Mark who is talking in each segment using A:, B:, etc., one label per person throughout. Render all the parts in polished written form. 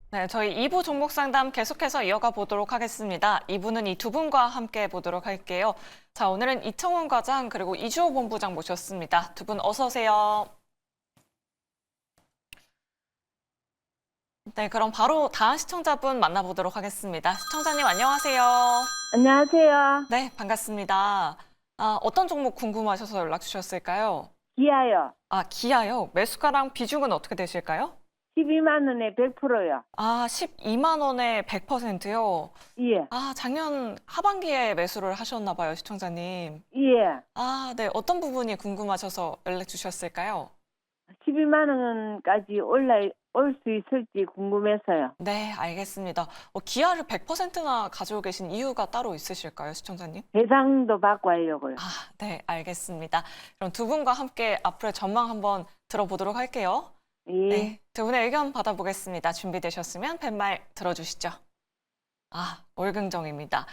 A: 네, 저희 2부 종목 상담 계속해서 이어가 보도록 하겠습니다. 2부는 이 두 분과 함께 보도록 할게요. 자, 오늘은 이청훈 과장 그리고 이주호 본부장 모셨습니다. 두 분 어서 오세요. 네, 그럼 바로 다음 시청자분 만나보도록 하겠습니다. 시청자님 안녕하세요.
B: 안녕하세요.
A: 네, 반갑습니다. 어떤 종목 궁금하셔서 연락 주셨을까요?
B: 기아요.
A: 기아요. 매수가랑 비중은 어떻게 되실까요?
B: 12만 원에 100%요.
A: 12만 원에 100%요.
B: 예.
A: 작년 하반기에 매수를 하셨나 봐요, 시청자님.
B: 예.
A: 네. 어떤 부분이 궁금하셔서 연락 주셨을까요?
B: 12만 원까지 올 수 있을지 궁금해서요.
A: 네, 알겠습니다. 기아를 100%나 가지고 계신 이유가 따로 있으실까요, 시청자님?
B: 배상도 받고 하려고요.
A: 네, 알겠습니다. 그럼 두 분과 함께 앞으로의 전망 한번 들어보도록 할게요.
B: 예.
A: 네, 두 분의 의견 받아보겠습니다. 준비되셨으면 팻말 들어주시죠. 월긍정입니다.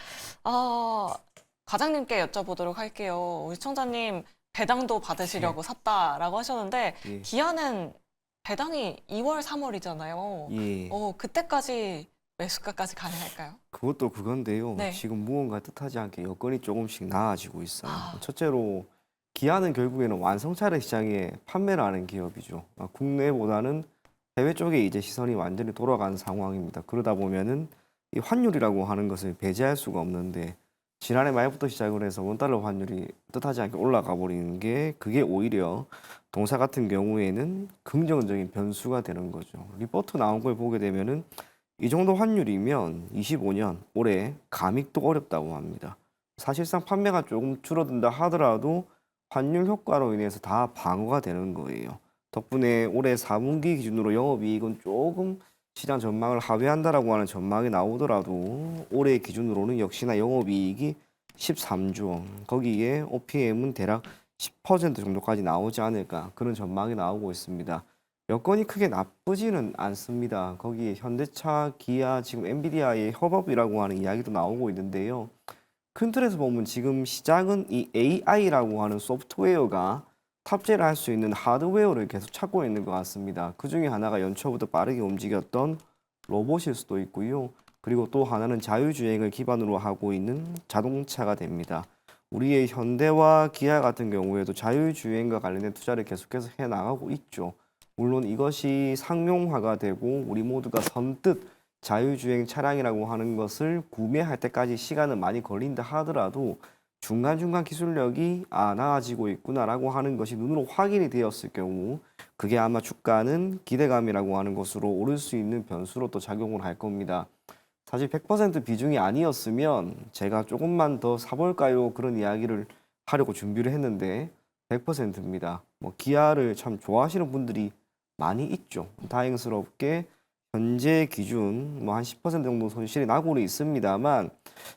A: 과장님께 여쭤보도록 할게요. 우리 시청자님 배당도 받으시려고 샀다라고 하셨는데
C: 예.
A: 기아는 배당이 2월, 3월이잖아요.
C: 예.
A: 그때까지 매수가까지 가능할까요?
C: 그것도 그건데요.
A: 네.
C: 지금 무언가 뜻하지 않게 여건이 조금씩 나아지고 있어요.
A: 아.
C: 첫째로 기아는 결국에는 완성차를 시장에 판매를 하는 기업이죠. 국내보다는 해외 쪽에 이제 시선이 완전히 돌아간 상황입니다. 그러다 보면은 이 환율이라고 하는 것을 배제할 수가 없는데 지난해 말부터 시작을 해서 원달러 환율이 뜻하지 않게 올라가 버리는 게 그게 오히려 동사 같은 경우에는 긍정적인 변수가 되는 거죠. 리포트 나온 걸 보게 되면은 이 정도 환율이면 25년 올해 감익도 어렵다고 합니다. 사실상 판매가 조금 줄어든다 하더라도 환율 효과로 인해서 다 방어가 되는 거예요. 덕분에 올해 4분기 기준으로 영업이익은 조금 시장 전망을 하회한다라고 하는 전망이 나오더라도 올해 기준으로는 역시나 영업이익이 13조 원, 거기에 OPM은 대략 10% 정도까지 나오지 않을까 그런 전망이 나오고 있습니다. 여건이 크게 나쁘지는 않습니다. 거기에 현대차, 기아, 지금 엔비디아의 협업이라고 하는 이야기도 나오고 있는데요. 큰 틀에서 보면 지금 시장은 이 AI라고 하는 소프트웨어가 탑재를 할 수 있는 하드웨어를 계속 찾고 있는 것 같습니다. 그 중에 하나가 연초부터 빠르게 움직였던 로봇일 수도 있고요. 그리고 또 하나는 자율주행을 기반으로 하고 있는 자동차가 됩니다. 우리의 현대와 기아 같은 경우에도 자율주행과 관련된 투자를 계속해서 해나가고 있죠. 물론 이것이 상용화가 되고 우리 모두가 선뜻 자율주행 차량이라고 하는 것을 구매할 때까지 시간은 많이 걸린다 하더라도 중간중간 기술력이 나아지고 있구나라고 하는 것이 눈으로 확인이 되었을 경우 그게 아마 주가는 기대감이라고 하는 것으로 오를 수 있는 변수로 또 작용을 할 겁니다. 사실 100% 비중이 아니었으면 제가 조금만 더 사볼까요? 그런 이야기를 하려고 준비를 했는데 100%입니다. 기아를 참 좋아하시는 분들이 많이 있죠. 다행스럽게 현재 기준 한 10% 정도 손실이 나고는 있습니다만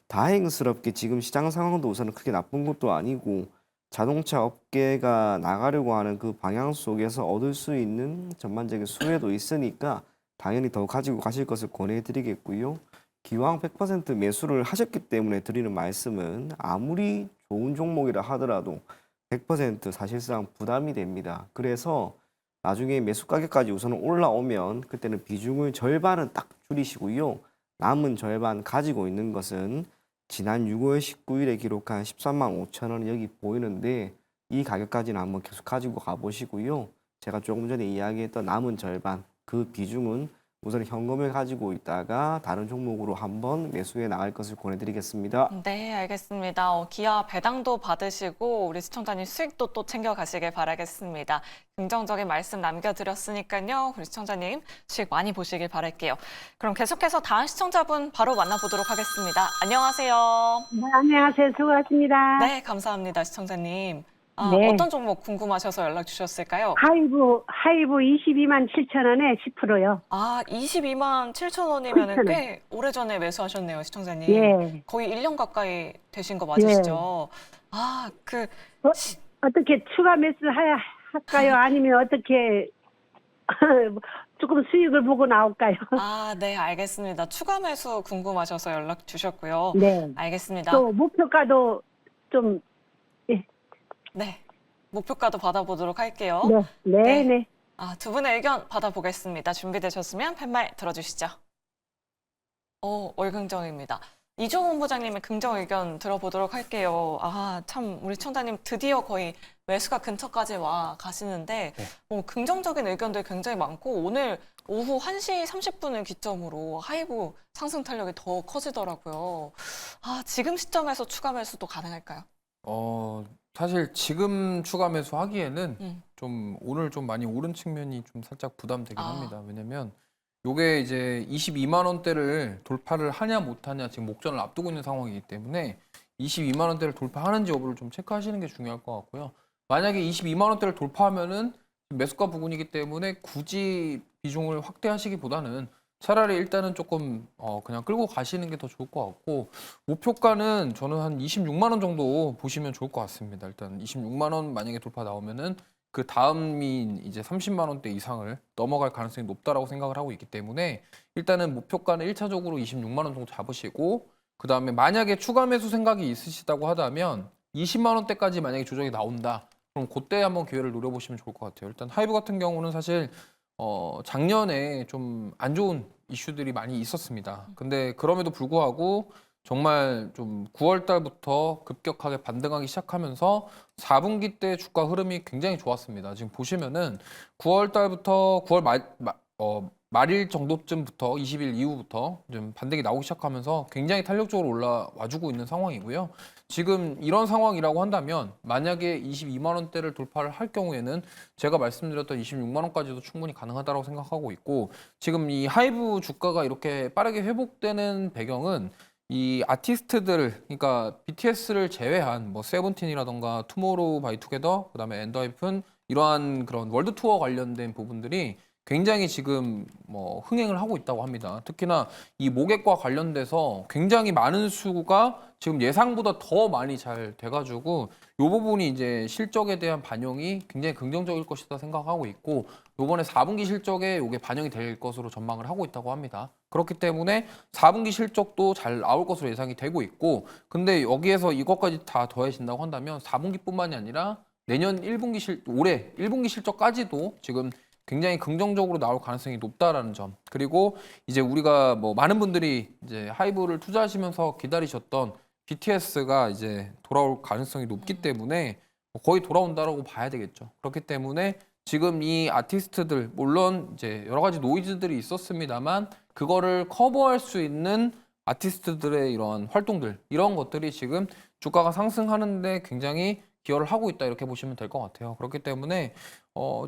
C: 다행스럽게 지금 시장 상황도 우선은 크게 나쁜 것도 아니고 자동차 업계가 나가려고 하는 그 방향 속에서 얻을 수 있는 전반적인 수혜도 있으니까 당연히 더 가지고 가실 것을 권해드리겠고요. 기왕 100% 매수를 하셨기 때문에 드리는 말씀은 아무리 좋은 종목이라 하더라도 100% 사실상 부담이 됩니다. 그래서 나중에 매수 가격까지 우선 올라오면 그때는 비중을 절반은 딱 줄이시고요. 남은 절반 가지고 있는 것은 지난 6월 19일에 기록한 13만 5천 원 여기 보이는데 이 가격까지는 한번 계속 가지고 가보시고요. 제가 조금 전에 이야기했던 남은 절반 그 비중은 우선 현금을 가지고 있다가 다른 종목으로 한번 매수해 나갈 것을 권해드리겠습니다.
A: 네, 알겠습니다. 기아 배당도 받으시고 우리 시청자님 수익도 또 챙겨가시길 바라겠습니다. 긍정적인 말씀 남겨드렸으니까요. 우리 시청자님 수익 많이 보시길 바랄게요. 그럼 계속해서 다음 시청자분 바로 만나보도록 하겠습니다. 안녕하세요.
B: 네, 안녕하세요. 수고하십니다.
A: 네, 감사합니다, 시청자님.
B: 네.
A: 어떤 종목 궁금하셔서 연락 주셨을까요?
B: 하이브 22만 7천 원에 10%요.
A: 22만 7천 원이면
B: 7천 원.
A: 꽤 오래전에 매수하셨네요, 시청자님.
B: 예.
A: 거의 1년 가까이 되신 거 맞으시죠?
B: 어떻게 추가 매수 할까요? 아니면 어떻게 조금 수익을 보고 나올까요?
A: 네, 알겠습니다. 추가 매수 궁금하셔서 연락 주셨고요.
B: 네.
A: 알겠습니다.
B: 또 목표가도 좀
A: 네, 목표가도 받아보도록 할게요.
B: 네.
A: 네.
B: 네.
A: 두 분의 의견 받아보겠습니다. 준비되셨으면 팻말 들어주시죠. 월긍정입니다. 이종훈 부장님의 긍정 의견 들어보도록 할게요. 참 우리 시청자님 드디어 거의 매수가 근처까지 와 가시는데 긍정적인 의견들 굉장히 많고 오늘 오후 1시 30분을 기점으로 하이브 상승 탄력이 더 커지더라고요. 지금 시점에서 추가 매수도 가능할까요?
D: 사실 지금 추가 매수하기에는
A: 음.
D: 좀 오늘 좀 많이 오른 측면이 좀 살짝 부담되긴 합니다. 왜냐면 요게 이제 22만 원대를 돌파를 하냐 못하냐 지금 목전을 앞두고 있는 상황이기 때문에 22만 원대를 돌파하는지 여부를 좀 체크하시는 게 중요할 것 같고요. 만약에 22만 원대를 돌파하면은 매수가 부근이기 때문에 굳이 비중을 확대하시기보다는 차라리 일단은 조금 그냥 끌고 가시는 게 더 좋을 것 같고 목표가는 저는 한 26만 원 정도 보시면 좋을 것 같습니다. 일단 26만 원 만약에 돌파 나오면은 그 다음인 이제 30만 원대 이상을 넘어갈 가능성이 높다라고 생각을 하고 있기 때문에 일단은 목표가는 1차적으로 26만 원 정도 잡으시고 그다음에 만약에 추가 매수 생각이 있으시다고 하다면 20만 원대까지 만약에 조정이 나온다. 그럼 그때 한번 기회를 노려보시면 좋을 것 같아요. 일단 하이브 같은 경우는 사실 작년에 좀 안 좋은 이슈들이 많이 있었습니다. 근데 그럼에도 불구하고 정말 좀 9월 달부터 급격하게 반등하기 시작하면서 4분기 때 주가 흐름이 굉장히 좋았습니다. 지금 보시면은 9월 달부터 9월 말일 정도쯤부터 20일 이후부터 좀 반등이 나오기 시작하면서 굉장히 탄력적으로 올라와주고 있는 상황이고요. 지금 이런 상황이라고 한다면 만약에 22만 원대를 돌파를 할 경우에는 제가 말씀드렸던 26만 원까지도 충분히 가능하다고 생각하고 있고 지금 이 하이브 주가가 이렇게 빠르게 회복되는 배경은 이 아티스트들 그러니까 BTS를 제외한 뭐 세븐틴이라던가 투모로우 바이 투게더 그다음에 엔더하이픈 이러한 그런 월드 투어 관련된 부분들이 굉장히 지금 뭐 흥행을 하고 있다고 합니다. 특히나 이 모객과 관련돼서 굉장히 많은 수가 지금 예상보다 더 많이 잘 돼가지고 이 부분이 이제 실적에 대한 반영이 굉장히 긍정적일 것이다 생각하고 있고 이번에 4분기 실적에 이게 반영이 될 것으로 전망을 하고 있다고 합니다. 그렇기 때문에 4분기 실적도 잘 나올 것으로 예상이 되고 있고 근데 여기에서 이것까지 다 더해진다고 한다면 4분기뿐만이 아니라 내년 1분기 올해 1분기 실적까지도 지금 굉장히 긍정적으로 나올 가능성이 높다라는 점. 그리고 이제 우리가 뭐 많은 분들이 이제 하이브를 투자하시면서 기다리셨던 BTS가 이제 돌아올 가능성이 높기 때문에 거의 돌아온다라고 봐야 되겠죠. 그렇기 때문에 지금 이 아티스트들 물론 이제 여러 가지 노이즈들이 있었습니다만 그거를 커버할 수 있는 아티스트들의 이런 활동들 이런 것들이 지금 주가가 상승하는데 굉장히 기여를 하고 있다 이렇게 보시면 될 것 같아요. 그렇기 때문에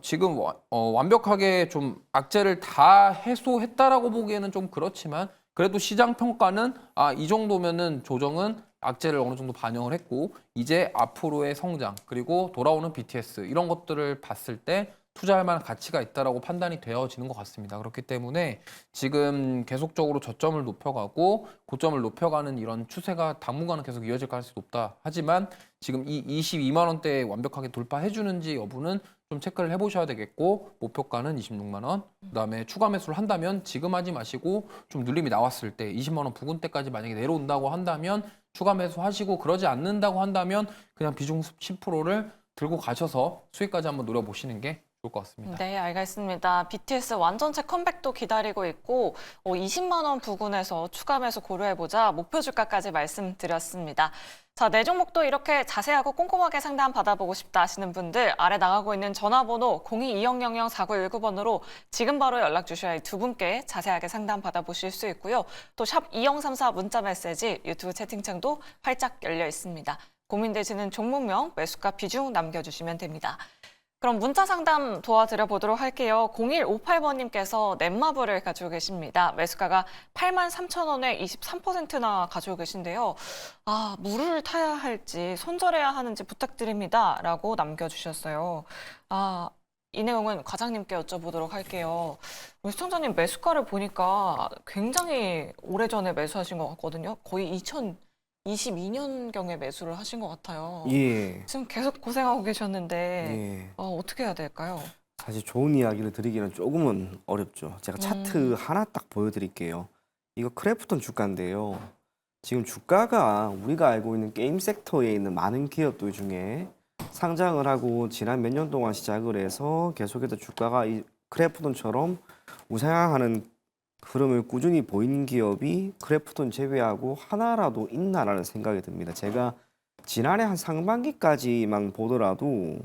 D: 지금 완벽하게 좀 악재를 다 해소했다라고 보기에는 좀 그렇지만 그래도 시장 평가는 이 정도면은 조정은 악재를 어느 정도 반영을 했고 이제 앞으로의 성장 그리고 돌아오는 BTS 이런 것들을 봤을 때 투자할 만한 가치가 있다라고 판단이 되어지는 것 같습니다. 그렇기 때문에 지금 계속적으로 저점을 높여가고 고점을 높여가는 이런 추세가 당분간은 계속 이어질 가능성이 높다. 하지만 지금 이 22만 원대에 완벽하게 돌파해주는지 여부는 좀 체크를 해보셔야 되겠고 목표가는 26만 원 그다음에 추가 매수를 한다면 지금 하지 마시고 좀 눌림이 나왔을 때 20만 원 부근대까지 만약에 내려온다고 한다면 추가 매수하시고 그러지 않는다고 한다면 그냥 비중 10%를 들고 가셔서 수익까지 한번 노려보시는 게 좋을 것 같습니다.
A: 네, 알겠습니다. BTS 완전체 컴백도 기다리고 있고 20만 원 부근에서 추가 매수 고려해보자 목표 주가까지 말씀드렸습니다. 자, 내 종목도 이렇게 자세하고 꼼꼼하게 상담 받아보고 싶다 하시는 분들 아래 나가고 있는 전화번호 02-2000-4919번으로 지금 바로 연락 주셔야 이 두 분께 자세하게 상담 받아보실 수 있고요. 또 샵 2034 문자 메시지 유튜브 채팅창도 활짝 열려 있습니다. 고민되시는 종목명, 매수가 비중 남겨주시면 됩니다. 그럼 문자 상담 도와드려 보도록 할게요. 0158번님께서 넷마블을 가지고 계십니다. 매수가가 83,000원에 23%나 가지고 계신데요. 물을 타야 할지 손절해야 하는지 부탁드립니다. 라고 남겨주셨어요. 이 내용은 과장님께 여쭤보도록 할게요. 우리 시청자님 매수가를 보니까 굉장히 오래전에 매수하신 것 같거든요. 거의 2022년경에 매수를 하신 것 같아요.
C: 예.
A: 지금 계속 고생하고 계셨는데
C: 예.
A: 어떻게 해야 될까요?
C: 사실 좋은 이야기를 드리기는 조금은 어렵죠. 제가 차트 하나 딱 보여드릴게요. 이거 크래프톤 주가인데요. 지금 주가가 우리가 알고 있는 게임 섹터에 있는 많은 기업들 중에 상장을 하고 지난 몇 년 동안 시작을 해서 계속해서 주가가 이 크래프톤처럼 우상향하는 흐름을 꾸준히 보이는 기업이 크래프톤 제외하고 하나라도 있나라는 생각이 듭니다. 제가 지난해 한 상반기까지만 보더라도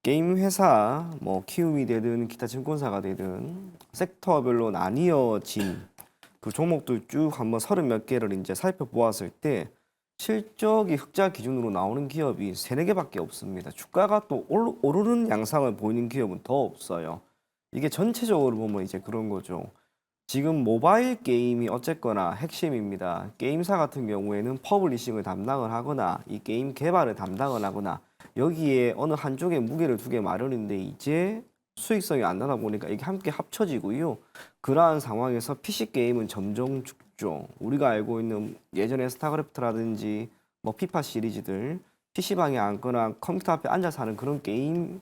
C: 게임 회사, 뭐 키움이 되든 기타 증권사가 되든 섹터별로 나뉘어진 그 종목들 쭉 한번 30몇 개를 이제 살펴보았을 때 실적이 흑자 기준으로 나오는 기업이 3-4개밖에 없습니다. 주가가 또 오르는 양상을 보이는 기업은 더 없어요. 이게 전체적으로 보면 이제 그런 거죠. 지금 모바일 게임이 어쨌거나 핵심입니다. 게임사 같은 경우에는 퍼블리싱을 담당을 하거나 이 게임 개발을 담당을 하거나 여기에 어느 한쪽에 무게를 두게 마련인데 이제 수익성이 안 나다 보니까 이게 함께 합쳐지고요. 그러한 상황에서 PC 게임은 점점 죽죠. 우리가 알고 있는 예전에 스타크래프트라든지 뭐 피파 시리즈들 PC방에 앉거나 컴퓨터 앞에 앉아서 하는 그런 게임에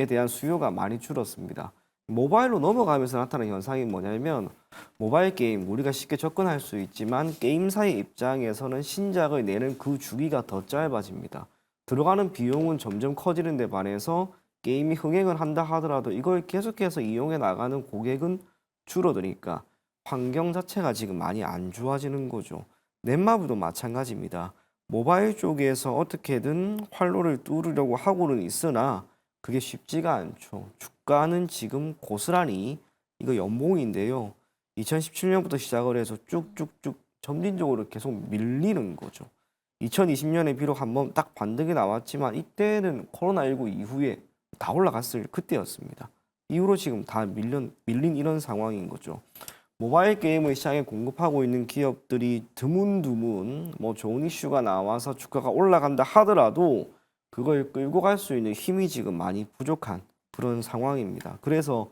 C: 대한 수요가 많이 줄었습니다. 모바일로 넘어가면서 나타나는 현상이 뭐냐면 모바일 게임 우리가 쉽게 접근할 수 있지만 게임사의 입장에서는 신작을 내는 그 주기가 더 짧아집니다. 들어가는 비용은 점점 커지는 데 반해서 게임이 흥행을 한다 하더라도 이걸 계속해서 이용해 나가는 고객은 줄어드니까 환경 자체가 지금 많이 안 좋아지는 거죠. 넷마블도 마찬가지입니다. 모바일 쪽에서 어떻게든 활로를 뚫으려고 하고는 있으나 그게 쉽지가 않죠. 주가는 지금 고스란히 이거 연봉인데요. 2017년부터 시작을 해서 쭉쭉쭉 점진적으로 계속 밀리는 거죠. 2020년에 비록 한번 딱 반등이 나왔지만 이때는 코로나19 이후에 다 올라갔을 그때였습니다. 이후로 지금 다 밀린 이런 상황인 거죠. 모바일 게임을 시장에 공급하고 있는 기업들이 드문드문 뭐 좋은 이슈가 나와서 주가가 올라간다 하더라도 그걸 끌고 갈 수 있는 힘이 지금 많이 부족한 그런 상황입니다. 그래서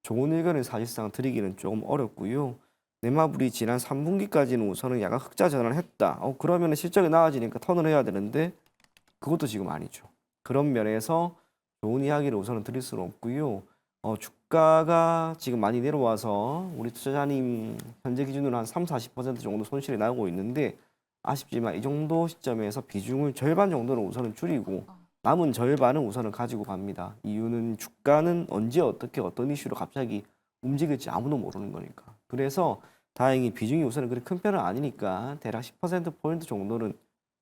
C: 좋은 의견을 사실상 드리기는 조금 어렵고요. 넷마블이 지난 3분기까지는 우선은 약간 흑자 전환을 했다. 그러면 실적이 나아지니까 턴을 해야 되는데 그것도 지금 아니죠. 그런 면에서 좋은 이야기를 우선은 드릴 수는 없고요. 주가가 지금 많이 내려와서 우리 투자자님 현재 기준으로 한 30-40% 정도 손실이 나고 있는데 아쉽지만 이 정도 시점에서 비중을 절반 정도는 우선은 줄이고 남은 절반은 우선은 가지고 갑니다. 이유는 주가는 언제 어떻게 어떤 이슈로 갑자기 움직일지 아무도 모르는 거니까. 그래서 다행히 비중이 우선은 그렇게 큰 편은 아니니까 대략 10%포인트 정도는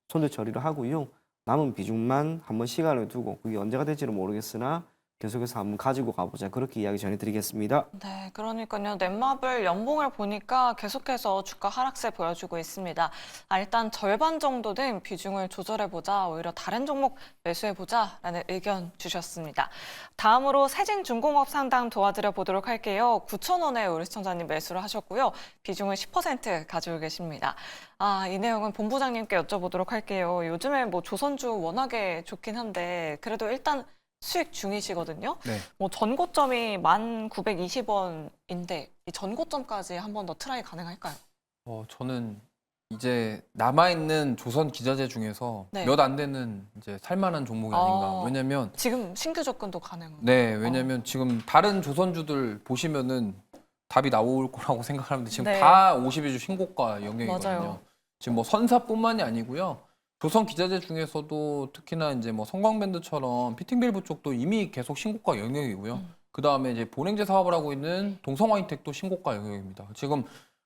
C: 손절 처리를 하고요. 남은 비중만 한번 시간을 두고 그게 언제가 될지는 모르겠으나 계속해서 한번 가지고 가보자. 그렇게 이야기 전해드리겠습니다.
A: 네, 그러니까요. 넷마블 연봉을 보니까 계속해서 주가 하락세 보여주고 있습니다. 일단 절반 정도 된 비중을 조절해보자, 오히려 다른 종목 매수해보자라는 의견 주셨습니다. 다음으로 세진중공업 상담 도와드려 보도록 할게요. 9,000원에 우리 시청자님 매수를 하셨고요. 비중을 10% 가지고 계십니다. 이 내용은 본부장님께 여쭤보도록 할게요. 요즘에 뭐 조선주 워낙에 좋긴 한데 그래도 일단 수익 중이시거든요.
D: 네.
A: 뭐 전고점이 1,920원인데 이 전고점까지 한 번 더 트라이 가능할까요?
D: 저는 이제 남아있는 조선 기자재 중에서
A: 네.
D: 몇 안 되는 이제 살만한 종목이 아닌가. 왜냐면
A: 지금 신규 접근도 가능한
D: 네, 왜냐면 지금 다른 조선주들 보시면은 답이 나올 거라고 생각하는데 지금
A: 네.
D: 다 52주 신고가 영역이거든요.
A: 맞아요.
D: 지금 뭐 선사뿐만이 아니고요. 조선 기자재 중에서도 특히나 이제 뭐 성광밴드처럼 피팅밸브 쪽도 이미 계속 신고가 영역이고요. 그 다음에 이제 보냉제 사업을 하고 있는 동성화이텍도 신고가 영역입니다. 지금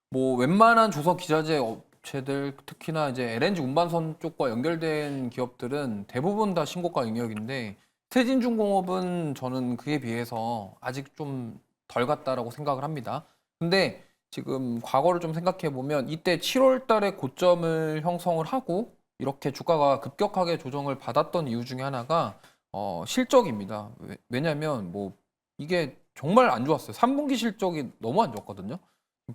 D: 뭐 웬만한 조선 기자재 업체들 특히나 이제 LNG 운반선 쪽과 연결된 기업들은 대부분 다 신고가 영역인데 세진중공업은 저는 그에 비해서 아직 좀 덜 갔다라고 생각을 합니다. 근데 지금 과거를 좀 생각해 보면 이때 7월 달에 고점을 형성을 하고 이렇게 주가가 급격하게 조정을 받았던 이유 중에 하나가 실적입니다. 왜냐면 뭐 이게 정말 안 좋았어요. 3분기 실적이 너무 안 좋았거든요.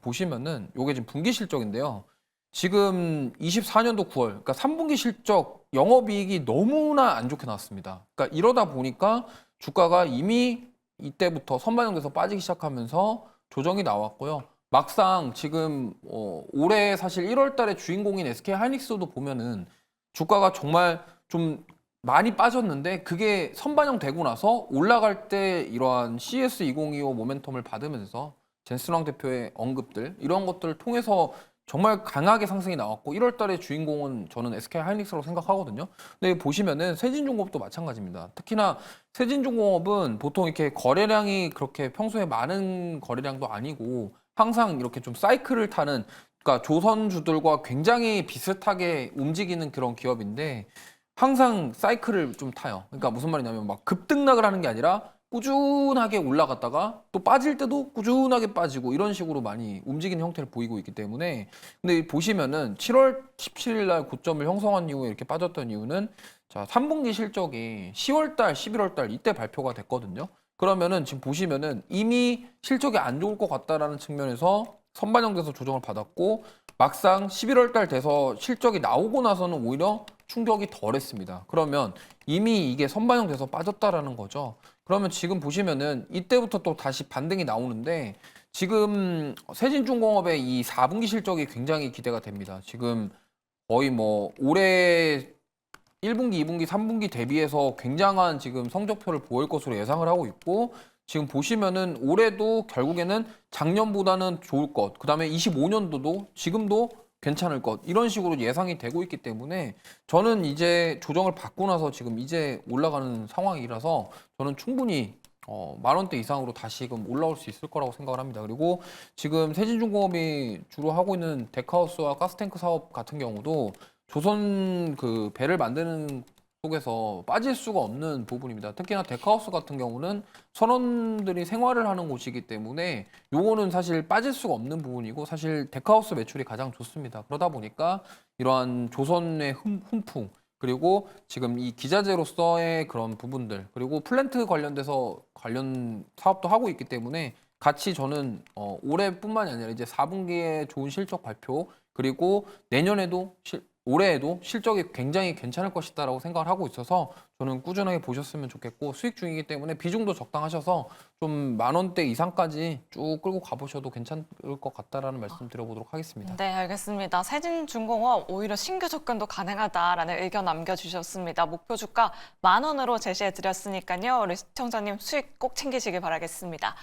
D: 보시면은 요게 지금 분기 실적인데요. 지금 24년도 9월, 그러니까 3분기 실적 영업이익이 너무나 안 좋게 나왔습니다. 그러니까 이러다 보니까 주가가 이미 이때부터 선반영돼서 빠지기 시작하면서 조정이 나왔고요. 막상 지금 올해 사실 1월 달에 주인공인 SK 하이닉스도 보면은 주가가 정말 좀 많이 빠졌는데 그게 선반영되고 나서 올라갈 때 이러한 CS2025 모멘텀을 받으면서 젠스랑 대표의 언급들 이런 것들을 통해서 정말 강하게 상승이 나왔고 1월 달에 주인공은 저는 SK 하이닉스라고 생각하거든요. 근데 보시면은 세진중공업도 마찬가지입니다. 특히나 세진중공업은 보통 이렇게 거래량이 그렇게 평소에 많은 거래량도 아니고 항상 이렇게 좀 사이클을 타는, 그러니까 조선주들과 굉장히 비슷하게 움직이는 그런 기업인데 항상 사이클을 좀 타요. 그러니까 무슨 말이냐면 막 급등락을 하는 게 아니라 꾸준하게 올라갔다가 또 빠질 때도 꾸준하게 빠지고 이런 식으로 많이 움직이는 형태를 보이고 있기 때문에, 근데 보시면은 7월 17일 날 고점을 형성한 이후에 이렇게 빠졌던 이유는, 자, 3분기 실적이 10월 달, 11월 달 이때 발표가 됐거든요. 그러면은 지금 보시면은 이미 실적이 안 좋을 것 같다라는 측면에서 선반영돼서 조정을 받았고, 막상 11월 달 돼서 실적이 나오고 나서는 오히려 충격이 덜했습니다. 그러면 이미 이게 선반영돼서 빠졌다라는 거죠. 그러면 지금 보시면은 이때부터 또 다시 반등이 나오는데, 지금 세진중공업의 이 4분기 실적이 굉장히 기대가 됩니다. 지금 거의 뭐 올해 1분기, 2분기, 3분기 대비해서 굉장한 지금 성적표를 보일 것으로 예상을 하고 있고, 지금 보시면은 올해도 결국에는 작년보다는 좋을 것, 그 다음에 25년도도 지금도 괜찮을 것, 이런 식으로 예상이 되고 있기 때문에 저는 이제 조정을 받고 나서 지금 이제 올라가는 상황이라서 저는 충분히 10,000원대 이상으로 다시금 올라올 수 있을 거라고 생각을 합니다. 그리고 지금 세진중공업이 주로 하고 있는 데카하우스와 가스탱크 사업 같은 경우도 조선 그 배를 만드는 속에서 빠질 수가 없는 부분입니다. 특히나 데카하우스 같은 경우는 선원들이 생활을 하는 곳이기 때문에 요거는 사실 빠질 수가 없는 부분이고, 사실 데카하우스 매출이 가장 좋습니다. 그러다 보니까 이러한 조선의 훈풍, 그리고 지금 이 기자재로서의 그런 부분들, 그리고 플랜트 관련돼서 관련 사업도 하고 있기 때문에 같이 저는 올해뿐만이 아니라 이제 4분기에 좋은 실적 발표, 그리고 내년에도 올해에도 실적이 굉장히 괜찮을 것이다라고 생각을 하고 있어서 저는 꾸준하게 보셨으면 좋겠고, 수익 중이기 때문에 비중도 적당하셔서 좀 10,000원대 이상까지 쭉 끌고 가보셔도 괜찮을 것 같다라는 말씀 드려보도록 하겠습니다.
A: 네, 알겠습니다. 세진중공업 오히려 신규 접근도 가능하다라는 의견 남겨주셨습니다. 목표 주가 10,000원으로 제시해 드렸으니까요. 우리 시청자님 수익 꼭 챙기시길 바라겠습니다.